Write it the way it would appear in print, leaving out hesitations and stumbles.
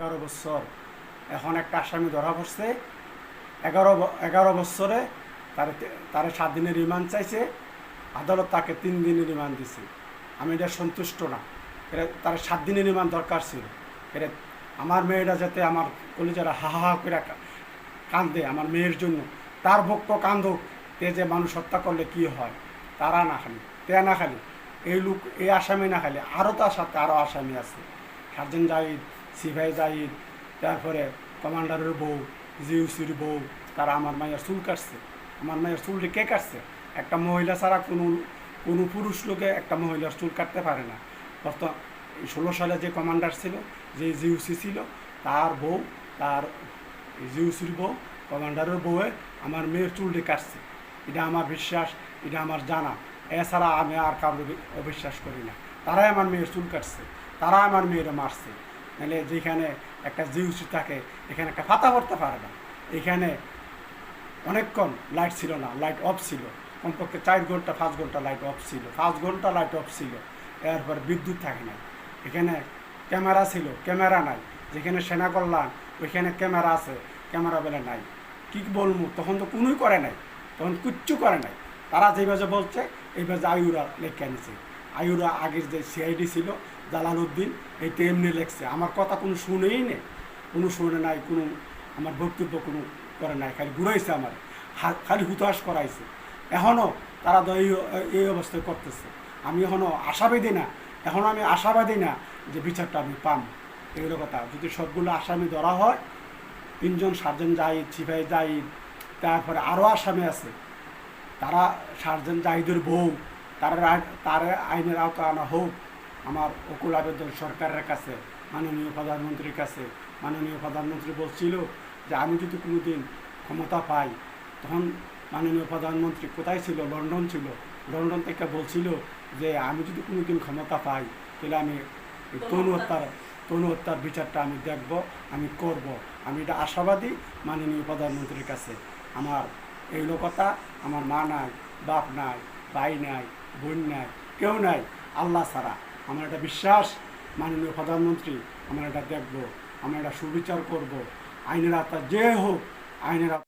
11 বছর এখন একটা আসামি ধরা পড়ছে। 11 বছরে তারে 7 দিনের রিমান্ড চাইছে, আদালত তাকে 3 দিনের রিমান্ড দিছে। আমি এটা সন্তুষ্ট না। এটা তার 7 দিনের রিমান্ড দরকার ছিল। এটা আমার মেয়েরা যাতে আমার কলিজারা হা হা করে কান্দে আমার মেয়ের জন্য, তার বক্ষ কান্দুক। তে যে মানুষ হত্যা করলে কি হয়, তারা না খালি তে না খালি এই আসামি না খালি আরও তার সাথে আরও আসামি আছে। সার্জেন্ট জাহিদ, সিপাহি জাহিদ, তারপরে কমান্ডারের বউ, জিউসির বউ, তারা আমার মায়ের চুল কাটছে। আমার মায়ের চুলটি কে কাটছে? একটা মহিলা ছাড়া কোনো পুরুষ লোকে একটা মহিলার চুল কাটতে পারে না। বর্তমান 16 সালে যে কমান্ডার ছিল, যে জিউসি ছিল, তার বউ, তার জিউসির বউ, কমান্ডারের বউয়ে আমার মেয়ের চুলটি কাটছে। এটা আমার বিশ্বাস, এটা আমার জানা। এছাড়া আমি আর কারোর অবিশ্বাস করি না। তারাই আমার মেয়ের চুল কাটছে, তারা আমার মেয়েরা মারছে। নাহলে যেখানে একটা জিউসি থাকে, এখানে একটা ফাতা পড়তে পারে না। এখানে অনেকক্ষণ লাইট ছিল না, লাইট অফ ছিল। কমপক্ষে 4 ঘন্টা 5 ঘন্টা লাইট অফ ছিল, 5 ঘন্টা লাইট অফ ছিল। এরপর বিদ্যুৎ থাকে না। এখানে ক্যামেরা ছিল, ক্যামেরা নাই। যেখানে সেনা কল্যাণ ওইখানে ক্যামেরা আছে, ক্যামেরা বেলে নাই। কী বলবো, তখন তো কোনোই করে নাই, তখন কিচ্ছু করে নাই। তারা যেভাবে বলছে এইভাবে আয়ুরা লেখা নিছে। আয়ুরা আগের যে সিআইডি ছিল জালালউদ্দিন, এইটা এমনি লেখছে। আমার কথা কোনো শুনেই নেই, কোনো শুনে নাই, কোনো আমার বক্তব্য কোনো করে নাই, খালি ঘুরাইছে আমার, খালি হুতাশ করাইছে। এখনও তারা তো এই অবস্থায় করতেছে। আমি এখনও আশাবাদী না, এখনও আমি আশাবাদী না যে বিচারটা আমি পাম। এগুলো কথা। যদি সবগুলো আসামি ধরা হয়, 3 জন সার্জেন্ট জাহিদ, সিপাহি জাহিদ, তারপরে আরও আসামি আছে, তারা সার্জেন্ট জাহিদের বউ, তার আইনের আওতা আনা হোক। আমার অকুল আবেদন সরকারের কাছে, মাননীয় প্রধানমন্ত্রীর কাছে। মাননীয় প্রধানমন্ত্রী বলছিল যে আমি যদি কোনো দিন ক্ষমতা পাই, তখন মাননীয় প্রধানমন্ত্রী কোথায় ছিল? লন্ডন ছিল। লন্ডন থেকে বলছিল যে আমি যদি কোনো দিন ক্ষমতা পাই, তাহলে আমি তনু হত্যার বিচারটা আমি দেখব, আমি করব। আমি এটা আশাবাদী মাননীয় প্রধানমন্ত্রীর কাছে। আমার এই কথা, আমার মা নাই, বাপ নাই, ভাই নাই, বোন নাই, কেউ নাই আল্লাহ ছাড়া। আমার একটা বিশ্বাস, মাননীয় প্রধানমন্ত্রী আমার এটা দেখব, আমরা এটা সুবিচার করব। আইনের আওতা যে হোক, আইনের